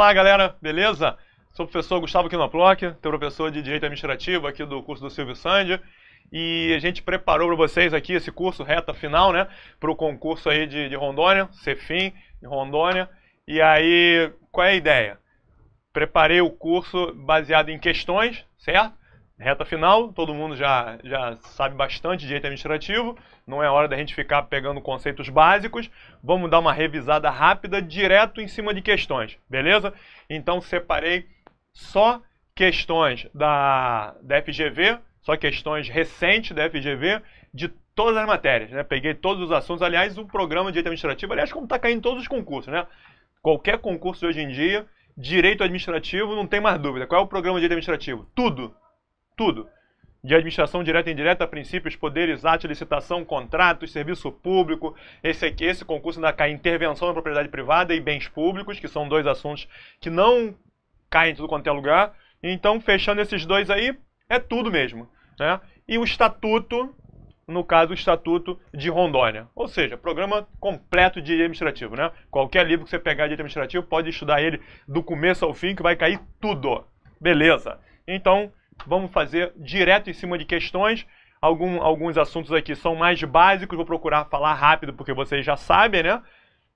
Olá, galera, beleza? Sou o professor Gustavo Quinoploc, teu professor de Direito Administrativo aqui do curso do Silvio Sandy. E a gente preparou para vocês aqui esse curso reta final, né? Para o concurso aí de Rondônia, Cefim, de Rondônia. E aí, qual é a ideia? Preparei o curso baseado em questões, certo? Reta final, todo mundo já sabe bastante de direito administrativo, não é hora da gente ficar pegando conceitos básicos, vamos dar uma revisada rápida direto em cima de questões, beleza? Então separei só questões da FGV, só questões recentes da FGV, de todas as matérias, né? Peguei todos os assuntos, aliás, o programa de direito administrativo, aliás, como está caindo em todos os concursos, né? Qualquer concurso de hoje em dia, direito administrativo, não tem mais dúvida. Qual é o programa de direito administrativo? Tudo. De administração direta e indireta, princípios, poderes, atos, licitação, contratos, serviço público. Esse concurso ainda cai intervenção na propriedade privada e bens públicos, que são dois assuntos que não caem em tudo quanto é lugar. Então, fechando esses dois aí, é tudo mesmo, né? E o estatuto, no caso, o Estatuto de Rondônia. Ou seja, programa completo de direito administrativo, né? Qualquer livro que você pegar de direito administrativo, pode estudar ele do começo ao fim, que vai cair tudo. Beleza. Então, vamos fazer direto em cima de questões. Alguns assuntos aqui são mais básicos, vou procurar falar rápido porque vocês já sabem, né?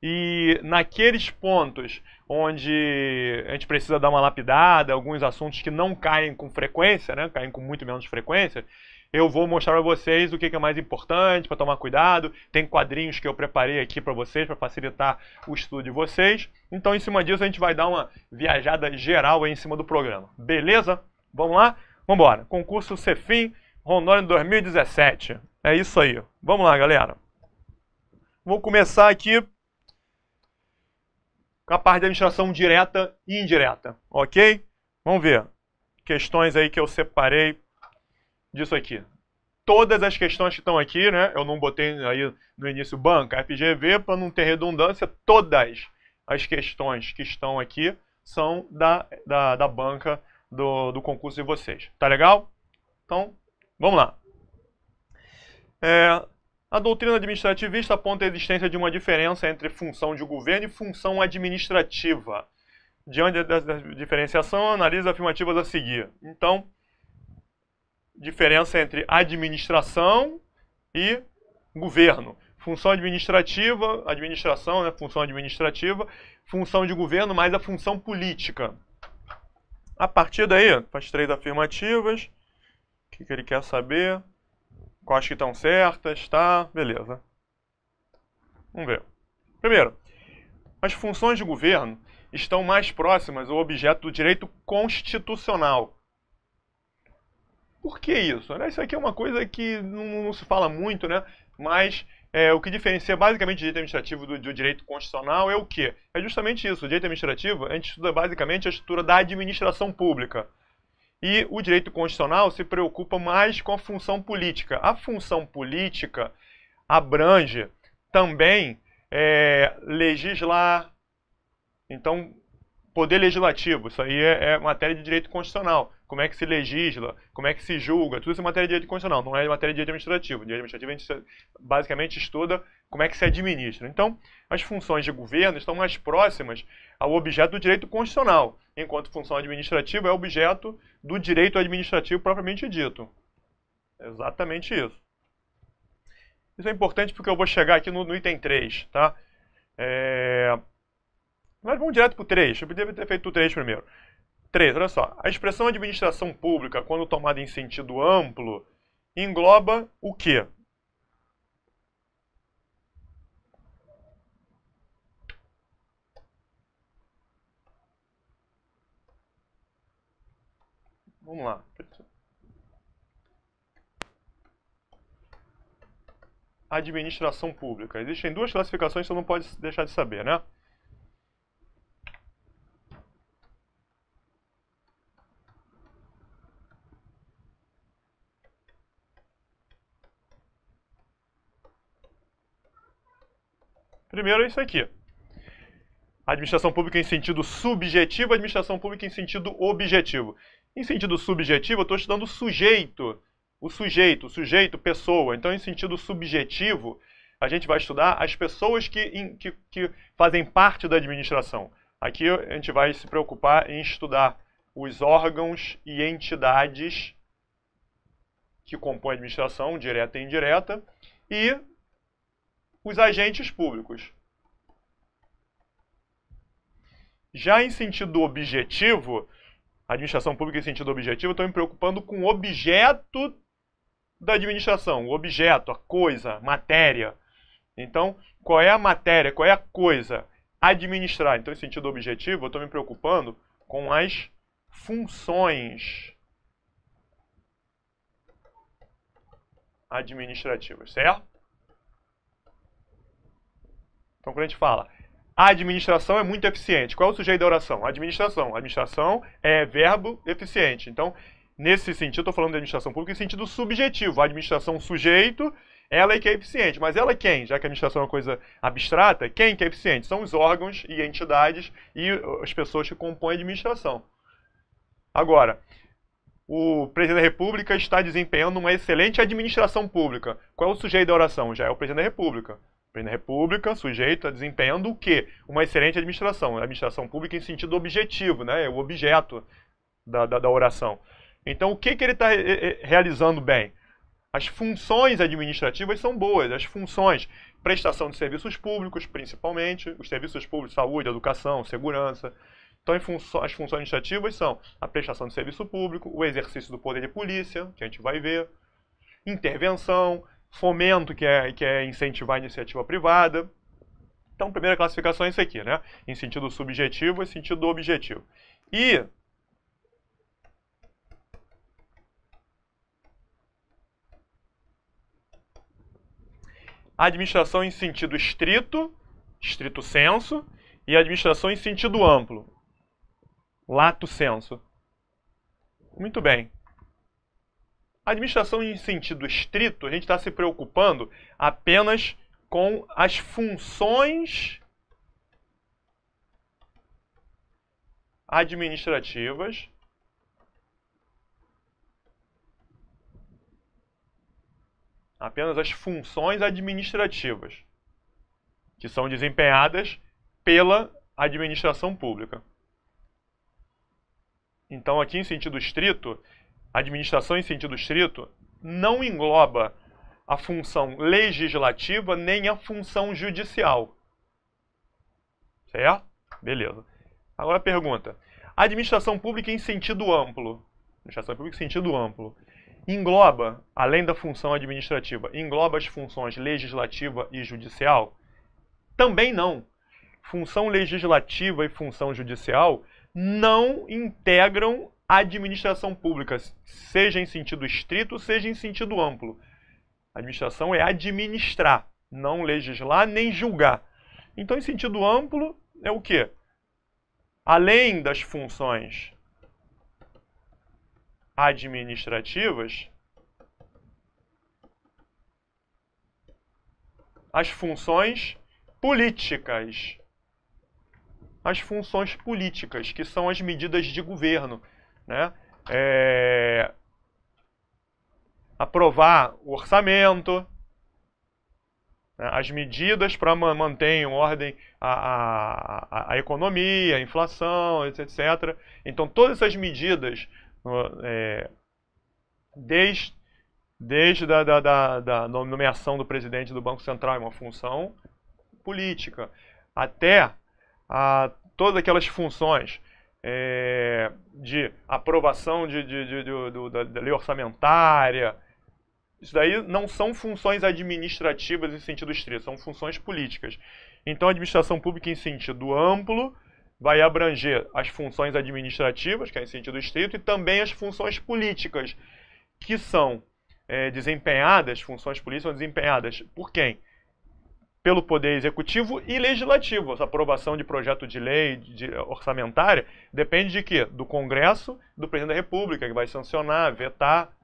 E naqueles pontos onde a gente precisa dar uma lapidada, alguns assuntos que não caem com frequência, né? Caem com muito menos frequência, eu vou mostrar para vocês o que é mais importante para tomar cuidado. Tem quadrinhos que eu preparei aqui para vocês, para facilitar o estudo de vocês. Então, em cima disso, a gente vai dar uma viajada geral aí em cima do programa. Beleza? Vamos lá? Vamos embora. Concurso Cefim, Rondônia 2017. É isso aí. Vamos lá, galera. Vou começar aqui com a parte de administração direta e indireta. Ok? Vamos ver. Questões aí que eu separei disso aqui. Todas as questões que estão aqui, né? Eu não botei aí no início banca, FGV, para não ter redundância. Todas as questões que estão aqui são da banca do concurso de vocês. Tá legal? Então, vamos lá. A doutrina administrativista aponta a existência de uma diferença entre função de governo e função administrativa. Diante dessa diferenciação, analisa afirmativas a seguir. Então, diferença entre administração e governo. Função administrativa, administração, né? Função administrativa, função de governo, mais a função política. A partir daí, faz 3 afirmativas. O que ele quer saber? Quais que estão certas, tá? Beleza. Vamos ver. Primeiro, as funções de governo estão mais próximas ao objeto do direito constitucional. Por que isso? Isso aqui é uma coisa que não se fala muito, né? Mas o que diferencia basicamente o direito administrativo do direito constitucional é o quê? É justamente isso. O direito administrativo, a gente estuda basicamente a estrutura da administração pública. E o direito constitucional se preocupa mais com a função política. A função política abrange também legislar. Então, poder legislativo, isso aí é matéria de direito constitucional. Como é que se legisla, como é que se julga, tudo isso é matéria de direito constitucional, não é matéria de direito administrativo. Direito administrativo a gente basicamente estuda como é que se administra. Então, as funções de governo estão mais próximas ao objeto do direito constitucional, enquanto função administrativa é objeto do direito administrativo propriamente dito. Exatamente isso. Isso é importante porque eu vou chegar aqui no item 3, tá? Mas vamos direto para o 3. Eu poderia ter feito o 3 primeiro. 3, olha só. A expressão administração pública, quando tomada em sentido amplo, engloba o quê? Vamos lá. Administração pública. Existem 2 classificações que você não pode deixar de saber, né? Primeiro é isso aqui. Administração pública em sentido subjetivo, administração pública em sentido objetivo. Em sentido subjetivo, eu estou estudando o sujeito. O sujeito, pessoa. Então, em sentido subjetivo, a gente vai estudar as pessoas que fazem parte da administração. Aqui a gente vai se preocupar em estudar os órgãos e entidades que compõem a administração, direta e indireta, e os agentes públicos. Já em sentido objetivo, a administração pública em sentido objetivo, eu estou me preocupando com o objeto da administração, o objeto, a coisa, a matéria. Então, qual é a matéria, qual é a coisa? Administrar. Então, em sentido objetivo, eu estou me preocupando com as funções administrativas, certo? Então, quando a gente fala, a administração é muito eficiente. Qual é o sujeito da oração? Administração. Administração é verbo eficiente. Então, nesse sentido, estou falando de administração pública em sentido subjetivo. A administração sujeito, ela é que é eficiente. Mas ela é quem? Já que a administração é uma coisa abstrata, quem que é eficiente? São os órgãos e entidades e as pessoas que compõem a administração. Agora, o presidente da República está desempenhando uma excelente administração pública. Qual é o sujeito da oração? Já é o presidente da República. O presidente da República, sujeito, está desempenhando o quê? Uma excelente administração. A administração pública em sentido objetivo, né? É o objeto da oração. Então, o que ele está realizando bem? As funções administrativas são boas. As funções, prestação de serviços públicos, principalmente, os serviços públicos, saúde, educação, segurança. Então, as funções administrativas são a prestação de serviço público, o exercício do poder de polícia, que a gente vai ver, intervenção, fomento, que é incentivar a iniciativa privada. Então, a primeira classificação é isso aqui, né? Em sentido subjetivo e sentido objetivo. E a administração em sentido estrito, estrito sensu, e a administração em sentido amplo, lato sensu. Muito bem. A administração em sentido estrito, a gente está se preocupando apenas com as funções administrativas que são desempenhadas pela administração pública. Então, aqui em sentido estrito, a administração em sentido estrito não engloba a função legislativa nem a função judicial. Certo? Beleza. Agora a pergunta. A administração pública em sentido amplo, administração pública em sentido amplo, engloba, além da função administrativa, engloba as funções legislativa e judicial? Também não. Função legislativa e função judicial não integram a administração pública, seja em sentido estrito, seja em sentido amplo. A administração é administrar, não legislar nem julgar. Então, em sentido amplo, é o quê? Além das funções administrativas, as funções políticas. As funções políticas, que são as medidas de governo, né? Aprovar o orçamento, né? As medidas para manter em ordem a economia, a inflação, etc. Então, todas essas medidas, desde a nomeação do presidente do Banco Central, é uma função política, até todas aquelas funções de aprovação da lei orçamentária, isso daí não são funções administrativas em sentido estrito, são funções políticas. Então, a administração pública em sentido amplo vai abranger as funções administrativas, que é em sentido estrito, e também as funções políticas, que são desempenhadas, funções políticas são desempenhadas por quem? Pelo Poder Executivo e Legislativo. Essa aprovação de projeto de lei orçamentária depende de quê? Do Congresso, do Presidente da República, que vai sancionar, vetar.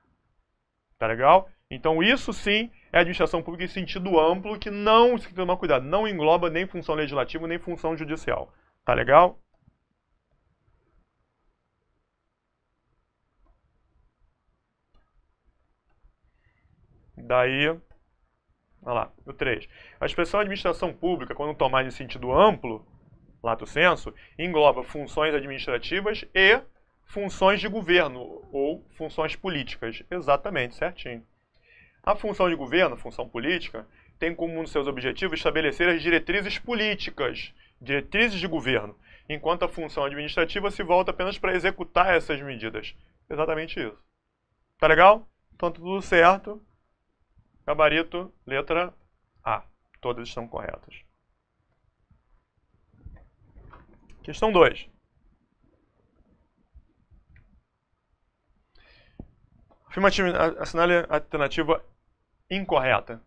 Tá legal? Então, isso sim é administração pública em sentido amplo, que não, tem que tomar cuidado, não engloba nem função legislativa, nem função judicial. Tá legal? Daí, olha lá, o 3. A expressão administração pública, quando tomada em sentido amplo, lato sensu, engloba funções administrativas e funções de governo ou funções políticas. Exatamente, certinho. A função de governo, função política, tem como um dos seus objetivos estabelecer as diretrizes políticas, diretrizes de governo, enquanto a função administrativa se volta apenas para executar essas medidas. Exatamente isso. Tá legal? Então tudo certo. Gabarito, letra A. Todas estão corretas. Questão 2. Afirmativa, assinale a alternativa incorreta.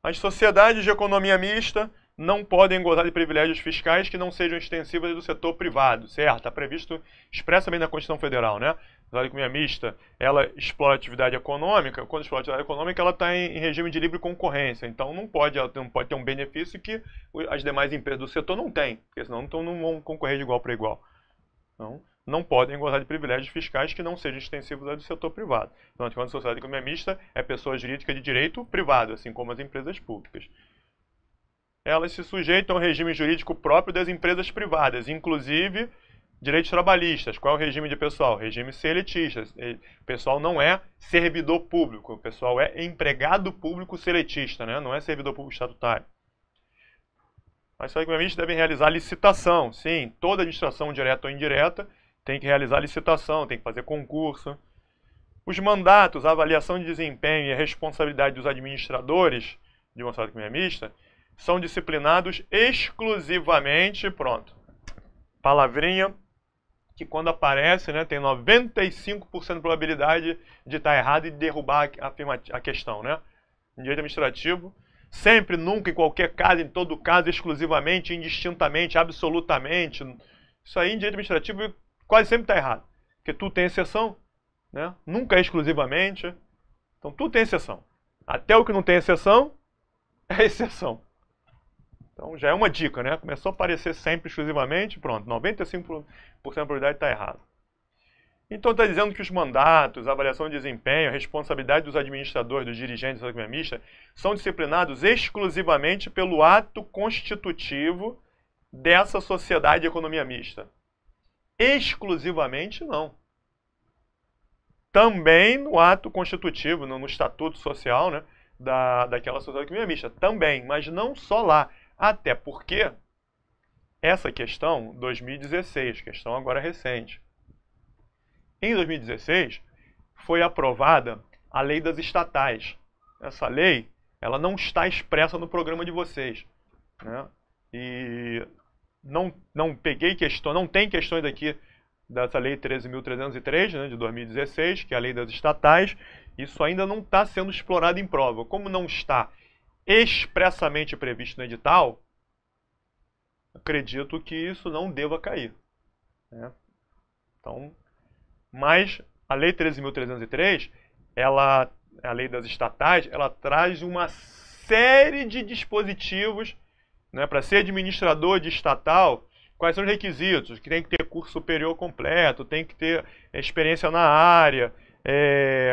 As sociedades de economia mista não podem gozar de privilégios fiscais que não sejam extensivos do setor privado, certo? Está previsto expressamente na Constituição Federal, né? A economia mista, ela explora atividade econômica, quando explora atividade econômica, ela está em regime de livre concorrência, então não pode ter um benefício que as demais empresas do setor não têm, porque senão não vão concorrer de igual para igual. Então, não podem gozar de privilégios fiscais que não sejam extensivos ao do setor privado. Então, quando a sociedade de economia mista é pessoa jurídica de direito privado, assim como as empresas públicas. Elas se sujeitam ao regime jurídico próprio das empresas privadas, inclusive direitos trabalhistas. Qual é o regime de pessoal? Regime seletista. O pessoal não é servidor público, o pessoal é empregado público seletista, né? Não é servidor público estatutário. As sociedades economistas devem realizar licitação. Sim, toda administração direta ou indireta tem que realizar licitação, tem que fazer concurso. Os mandatos, a avaliação de desempenho e a responsabilidade dos administradores de uma sociedade economia mista são disciplinados exclusivamente, pronto, palavrinha que quando aparece, né, tem 95% de probabilidade de estar errado e derrubar a questão, né? Em direito administrativo, sempre, nunca, em qualquer caso, em todo caso, exclusivamente, indistintamente, absolutamente. Isso aí em direito administrativo quase sempre está errado, porque tudo tem exceção, né? Nunca é exclusivamente. Então tudo tem exceção. Até o que não tem exceção é exceção. Então já é uma dica, né? Começou a aparecer sempre exclusivamente, pronto, 95% de probabilidade está errado. Então está dizendo que os mandatos, a avaliação de desempenho, a responsabilidade dos administradores, dos dirigentes da economia mista, são disciplinados exclusivamente pelo ato constitutivo dessa sociedade de economia mista. Exclusivamente não. Também no ato constitutivo, no estatuto social, né, daquela sociedade de economia mista. Também, mas não só lá. Até porque essa questão, 2016, questão agora recente. Em 2016, foi aprovada a lei das estatais. Essa lei, ela não está expressa no programa de vocês, né? E não peguei questão, não tem questões aqui dessa lei 13.303, né, de 2016, que é a lei das estatais. Isso ainda não está sendo explorado em prova. Como não está expressamente previsto no edital, acredito que isso não deva cair, né? Então, mas a lei 13.303, a lei das estatais, ela traz uma série de dispositivos, né, para ser administrador de estatal. Quais são os requisitos? Que tem que ter curso superior completo, tem que ter experiência na área,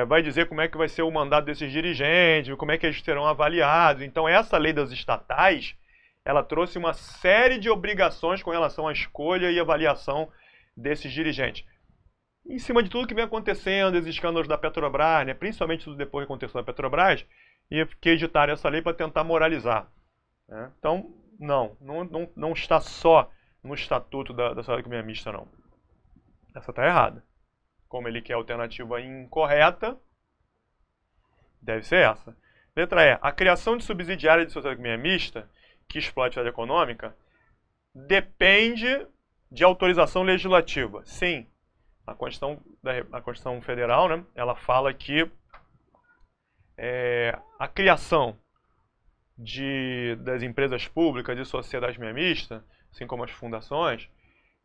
vai dizer como é que vai ser o mandato desses dirigentes, como é que eles serão avaliados. Então essa lei das estatais, ela trouxe uma série de obrigações com relação à escolha e avaliação desses dirigentes. Em cima de tudo que vem acontecendo, esses escândalos da Petrobras, né, principalmente tudo depois que aconteceu na Petrobras, e que editaram essa lei para tentar moralizar, né? Então, não está só no estatuto da sociedade economia mista, não. Essa está errada. Como ele quer a alternativa incorreta, deve ser essa. Letra E. A criação de subsidiária de sociedade economia mista, que explora a atividade econômica, depende de autorização legislativa. Sim, a Constituição Federal, né, ela fala que a criação das empresas públicas e sociedades mistas, assim como as fundações,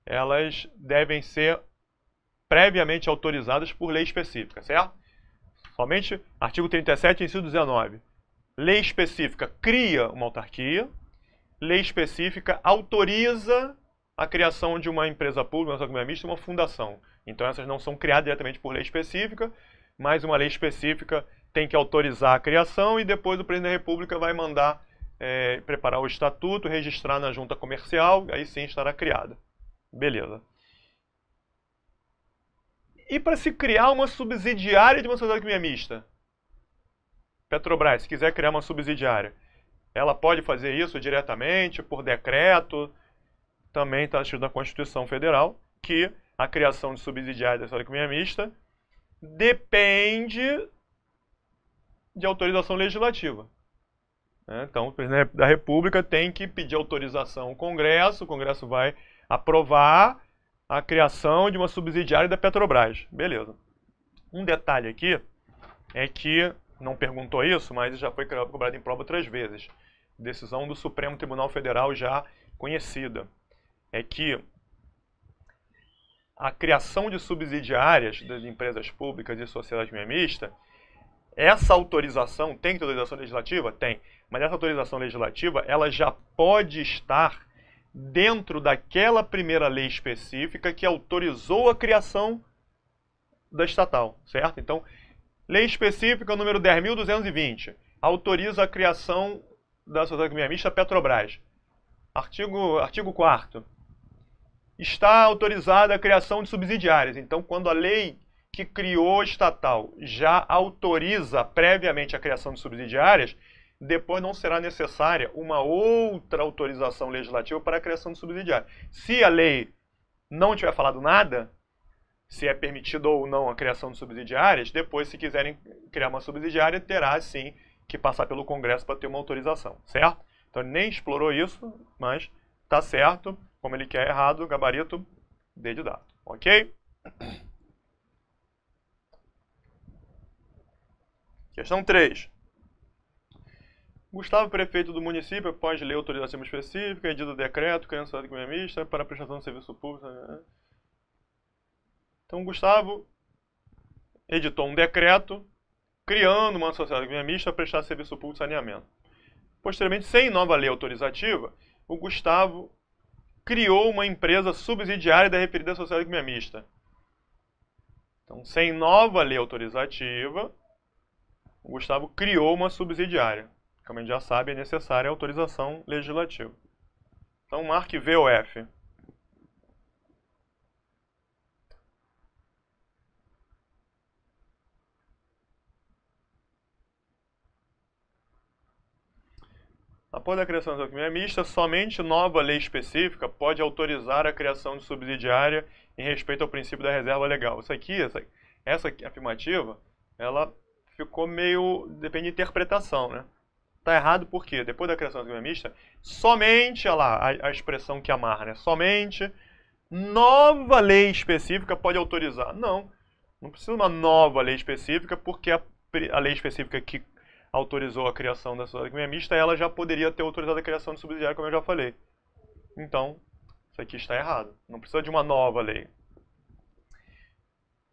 elas devem ser previamente autorizadas por lei específica, certo? Somente artigo 37, inciso 19. Lei específica cria uma autarquia, lei específica autoriza a criação de uma empresa pública, uma sociedade mista, uma fundação. Então essas não são criadas diretamente por lei específica, mas uma lei específica tem que autorizar a criação e depois o presidente da República vai mandar preparar o estatuto, registrar na junta comercial, aí sim estará criada. Beleza. E para se criar uma subsidiária de uma sociedade economia mista? Petrobras, se quiser criar uma subsidiária, ela pode fazer isso diretamente, por decreto. Também está escrito na Constituição Federal que a criação de subsidiária da sociedade economia mista depende de autorização legislativa. Então, o presidente da República tem que pedir autorização ao Congresso, o Congresso vai aprovar a criação de uma subsidiária da Petrobras. Beleza. Um detalhe aqui é que, não perguntou isso, mas já foi cobrado em prova outras vezes. Decisão do Supremo Tribunal Federal já conhecida. É que a criação de subsidiárias das empresas públicas e sociedade mista, essa autorização, tem autorização legislativa? Tem. Mas essa autorização legislativa, ela já pode estar dentro daquela primeira lei específica que autorizou a criação da estatal, certo? Então, lei específica número 10.220, autoriza a criação da sociedade economia mista Petrobras. Artigo 4º. Está autorizada a criação de subsidiárias. Então, quando a lei que criou a estatal já autoriza previamente a criação de subsidiárias, depois não será necessária uma outra autorização legislativa para a criação de subsidiária. Se a lei não tiver falado nada, se é permitido ou não a criação de subsidiárias, depois, se quiserem criar uma subsidiária, terá sim que passar pelo Congresso para ter uma autorização, certo? Então ele nem explorou isso, mas está certo, como ele quer errado, gabarito D de dado, ok? Questão 3. Gustavo, prefeito do município, pode ler autorização específica, edita decreto, criando sociedade economia mista para prestação de serviço público. Então, Gustavo editou um decreto criando uma sociedade economia mista para prestar serviço público de saneamento. Posteriormente, sem nova lei autorizativa, o Gustavo criou uma empresa subsidiária da referida sociedade economia mista. Então, sem nova lei autorizativa, o Gustavo criou uma subsidiária. Como a gente já sabe, é necessária a autorização legislativa. Então, marque V ou F. Após a criação da economia mista, somente nova lei específica pode autorizar a criação de subsidiária em respeito ao princípio da reserva legal. Essa afirmativa, ela ficou meio... depende de interpretação, né? Está errado por quê? Depois da criação da economia mista, somente, olha lá, a expressão que amarra, né? Somente nova lei específica pode autorizar. Não precisa uma nova lei específica, porque a lei específica que autorizou a criação da sociedade economia mista, ela já poderia ter autorizado a criação de subsidiária, como eu já falei. Então, isso aqui está errado. Não precisa de uma nova lei.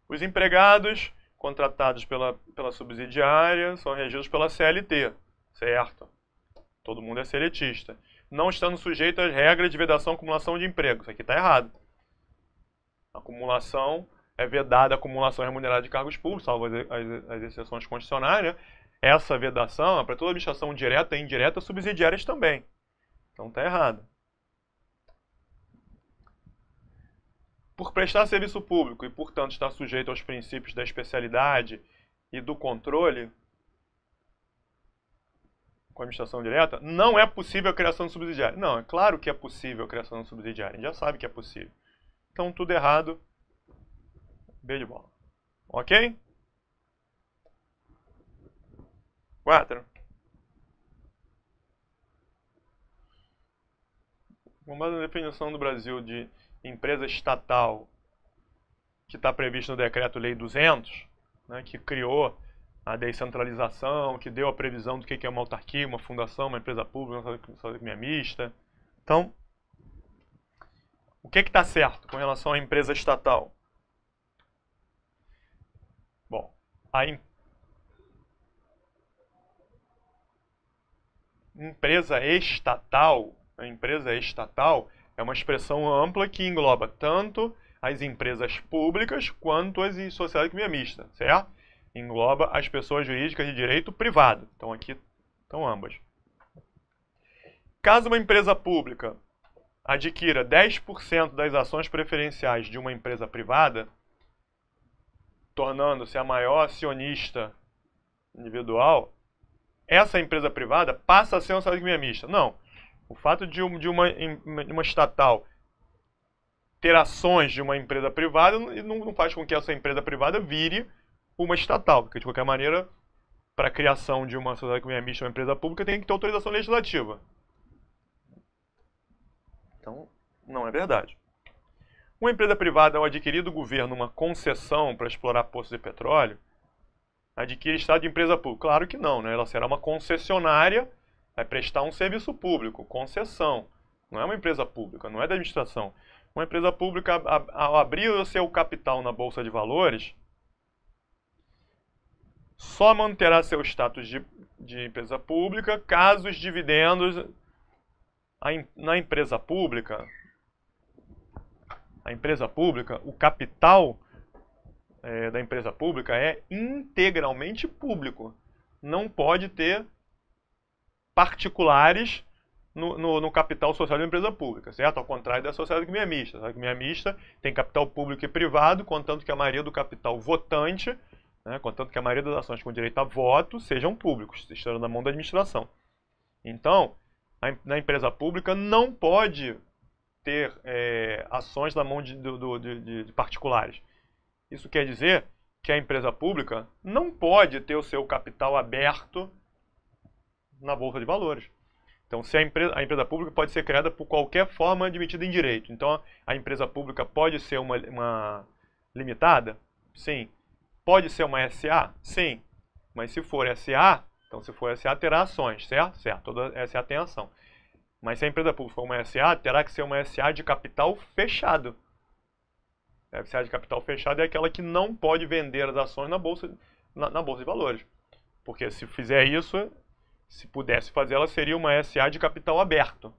Os empregados contratados pela subsidiária são regidos pela CLT, certo? Todo mundo é seletista. Não estando sujeito às regras de vedação e acumulação de emprego. Isso aqui está errado. Acumulação é vedada a acumulação remunerada de cargos públicos, salvo as exceções constitucionais, né? Essa vedação é para toda administração direta e indireta, subsidiárias também. Então está errado. Por prestar serviço público e, portanto, estar sujeito aos princípios da especialidade e do controle com a administração direta, não é possível a criação de subsidiária. Não, é claro que é possível a criação de subsidiária. A gente já sabe que é possível. Então, tudo errado. B de bola. Ok? 4. Com base na definição do Brasil de empresa estatal que está prevista no Decreto-Lei 200, né, que criou a descentralização, que deu a previsão do que é uma autarquia, uma fundação, uma empresa pública, uma economia mista. Então, o que está certo com relação à empresa estatal? Bom, a empresa estatal é uma expressão ampla que engloba tanto as empresas públicas quanto as sociedades de economia mista, certo? Engloba as pessoas jurídicas de direito privado. Então aqui estão ambas. Caso uma empresa pública adquira 10% das ações preferenciais de uma empresa privada, tornando-se a maior acionista individual, essa empresa privada passa a ser uma sociedade economia mista. Não. O fato de uma estatal ter ações de uma empresa privada não faz com que essa empresa privada vire uma estatal, porque de qualquer maneira, para a criação de uma sociedade economia mista, uma empresa pública, tem que ter autorização legislativa. Então, não é verdade. Uma empresa privada, ao adquirir do governo uma concessão para explorar poços de petróleo, adquire estado de empresa pública? Claro que não, né? Ela será uma concessionária, vai prestar um serviço público, concessão. Não é uma empresa pública, não é da administração. Uma empresa pública, ao abrir o seu capital na Bolsa de Valores, só manterá seu status de empresa pública caso os dividendos na empresa pública, o capital da empresa pública é integralmente público. Não pode ter particulares no capital social da empresa pública, certo? Ao contrário da sociedade economia mista. A sociedade economia mista tem capital público e privado, contanto que a maioria do capital votante, né, contanto que a maioria das ações com direito a voto sejam públicos, estando na mão da administração. Então, na empresa pública não pode ter ações na mão de particulares. Isso quer dizer que a empresa pública não pode ter o seu capital aberto na Bolsa de Valores. Então, se a empresa pública pode ser criada por qualquer forma admitida em direito. Então, a empresa pública pode ser uma limitada? Sim. Pode ser uma SA? Sim. Mas se for SA, então se for SA terá ações, certo? Certo, toda SA tem ação. Mas se a empresa pública for uma SA, terá que ser uma SA de capital fechado. A SA de capital fechado é aquela que não pode vender as ações na Bolsa de Valores. Porque se fizer isso, se pudesse fazer, ela seria uma SA de capital aberto.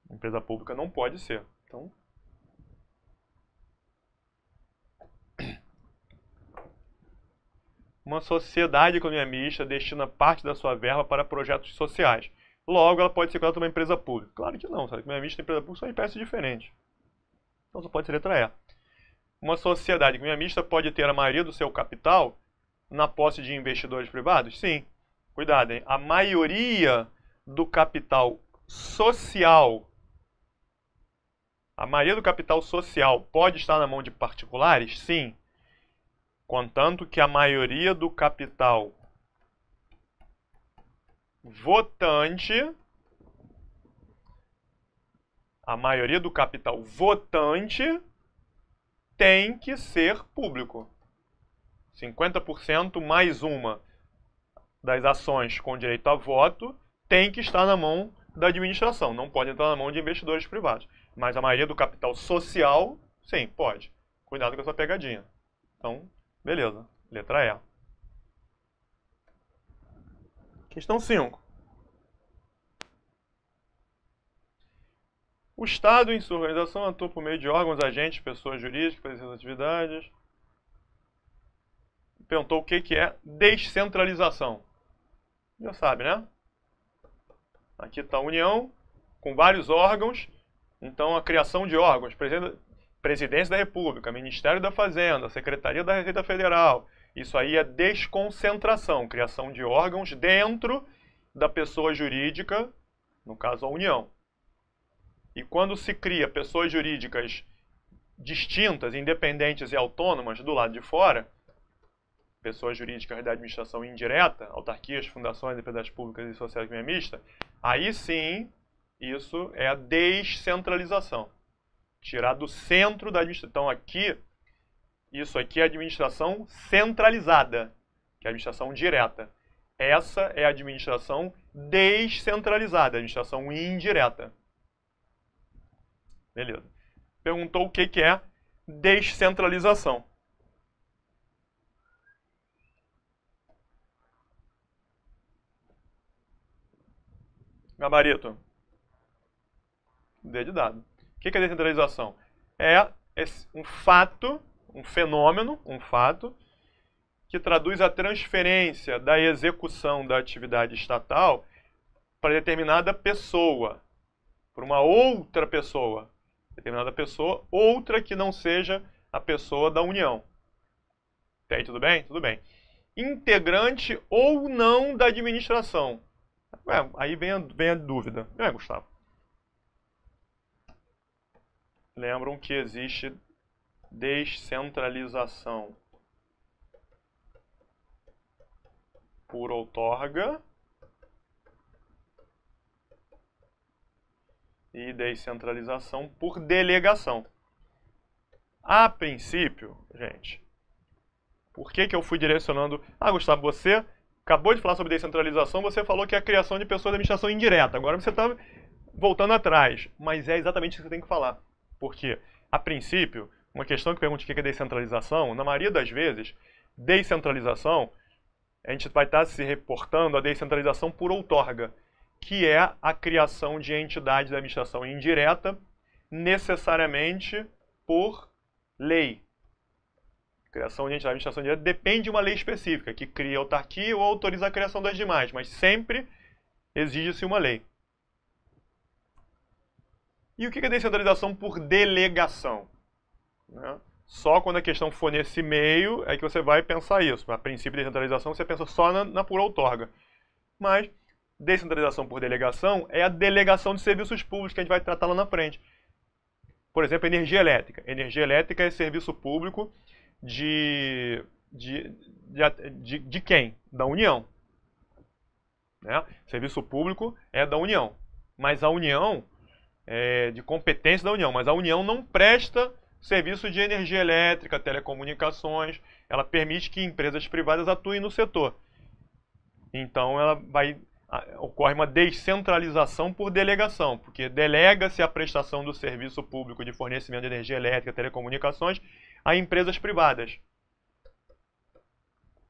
A empresa pública não pode ser. Então, uma sociedade de economia mista destina parte da sua verba para projetos sociais. Logo, ela pode ser considerada uma empresa pública. Claro que não. A economia mista e a empresa pública são espécies diferentes. Então, só pode ser letra E. Uma sociedade de economia mista pode ter a maioria do seu capital na posse de investidores privados? Sim. Cuidado, hein? A maioria do capital social, pode estar na mão de particulares? Sim. Contanto que a maioria do capital votante, tem que ser público. 50% mais uma das ações com direito a voto tem que estar na mão da administração. Não pode entrar na mão de investidores privados. Mas a maioria do capital social, sim, pode. Cuidado com essa pegadinha. Então, beleza. Letra E. Questão 5. O Estado, em sua organização, atua por meio de órgãos, agentes, pessoas jurídicas para essas atividades. Perguntou o que é descentralização. Já sabe, né? Aqui está a União, com vários órgãos. Então, a criação de órgãos. Presidência da República, Ministério da Fazenda, Secretaria da Receita Federal. Isso aí é desconcentração. Criação de órgãos dentro da pessoa jurídica, no caso a União. E quando se cria pessoas jurídicas distintas, independentes e autônomas do lado de fora, pessoas jurídicas da administração indireta, autarquias, fundações, empresas públicas e sociedade economia mista, aí sim, isso é a descentralização. Tirar do centro da administração. Então aqui, isso aqui é a administração centralizada, que é a administração direta. Essa é a administração descentralizada, a administração indireta. Beleza. Perguntou o que é descentralização. Gabarito. D de dado. O que é descentralização? É um fato, um fenômeno, que traduz a transferência da execução da atividade estatal para determinada pessoa, para uma outra pessoa. Determinada pessoa, outra que não seja a pessoa da união. Até aí tudo bem? Tudo bem. Integrante ou não da administração. Aí vem a dúvida. Gustavo? Lembram que existe descentralização por outorga e descentralização por delegação. A princípio, gente, por que eu fui direcionando... Gustavo, você acabou de falar sobre descentralização, você falou que é a criação de pessoas de administração indireta. Agora você está voltando atrás, mas é exatamente isso que você tem que falar. Porque, a princípio, uma questão que pergunta o que é descentralização, na maioria das vezes, descentralização, a gente vai estar se reportando a descentralização por outorga, que é a criação de entidades de administração indireta, necessariamente por lei. A criação de entidade de administração indireta depende de uma lei específica, que cria autarquia ou autoriza a criação das demais, mas sempre exige-se uma lei. E o que é descentralização por delegação? Só quando a questão for nesse meio é que você vai pensar isso. A princípio de descentralização você pensa só na pura outorga. Mas descentralização por delegação é a delegação de serviços públicos que a gente vai tratar lá na frente. Por exemplo, energia elétrica. Energia elétrica é serviço público de quem? Da União. Serviço público é da União. Mas a União é de competência da União. Mas a União não presta serviço de energia elétrica, telecomunicações. Ela permite que empresas privadas atuem no setor. Então, ocorre uma descentralização por delegação, porque delega-se a prestação do serviço público de fornecimento de energia elétrica, telecomunicações, a empresas privadas,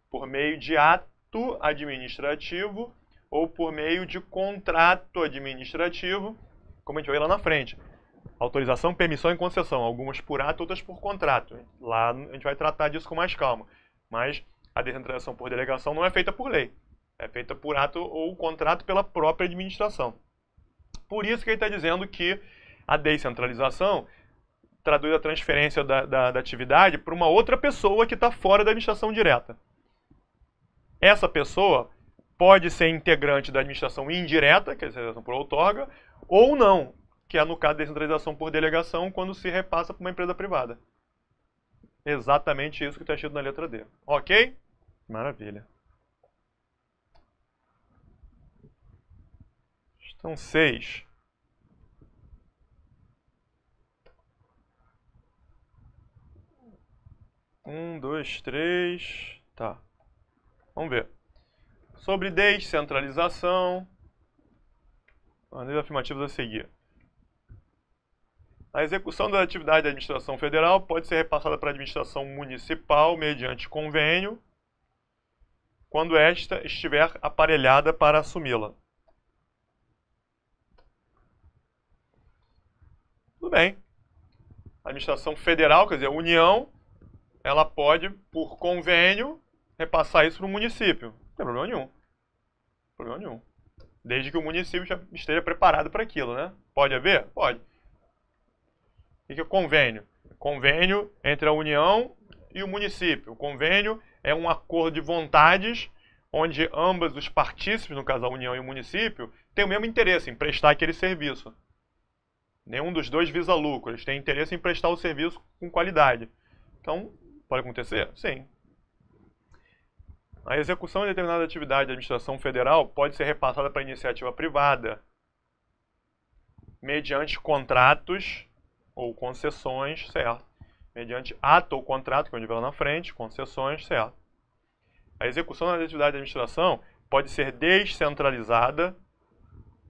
por meio de ato administrativo ou por meio de contrato administrativo, como a gente vai ver lá na frente. Autorização, permissão e concessão, algumas por ato, outras por contrato. Lá a gente vai tratar disso com mais calma. Mas a descentralização por delegação não é feita por lei. É feita por ato ou contrato pela própria administração. Por isso que ele está dizendo que a descentralização traduz a transferência da atividade para uma outra pessoa que está fora da administração direta. Essa pessoa pode ser integrante da administração indireta, que é a descentralização por outorga, ou não, que é no caso da descentralização por delegação, quando se repassa para uma empresa privada. Exatamente isso que está escrito na letra D. Ok? Maravilha. Então, 6. Um, dois, três. Tá. Vamos ver. Sobre descentralização. Maneiras afirmativas a seguir. A execução da atividade da administração federal pode ser repassada para a administração municipal mediante convênio, quando esta estiver aparelhada para assumi-la. Tudo bem. A administração federal, quer dizer, a União, ela pode, por convênio, repassar isso para o município. Não tem problema nenhum. Problema nenhum. Desde que o município já esteja preparado para aquilo, né? Pode haver? Pode. O que é convênio? Convênio entre a União e o município. O convênio é um acordo de vontades onde ambos os partícipes, no caso a União e o município, têm o mesmo interesse em prestar aquele serviço. Nenhum dos dois visa lucro, eles têm interesse em prestar o serviço com qualidade. Então, pode acontecer? Sim. A execução de determinada atividade da administração federal pode ser repassada para a iniciativa privada mediante contratos ou concessões, certo? Mediante ato ou contrato, que é onde vai lá na frente, concessões, certo? A execução da atividade de administração pode ser descentralizada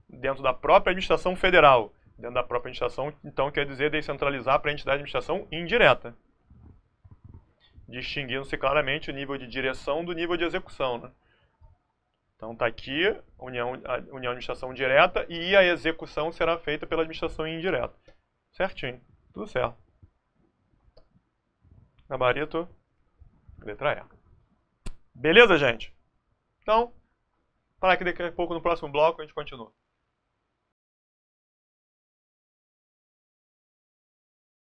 dentro da própria administração federal. Dentro da própria administração, então, quer dizer descentralizar para a entidade de administração indireta. Distinguindo-se claramente o nível de direção do nível de execução, né? Então está aqui a união administração direta e a execução será feita pela administração indireta. Certinho, tudo certo. Gabarito, letra E. Beleza, gente? Então, Para que daqui a pouco no próximo bloco a gente continua.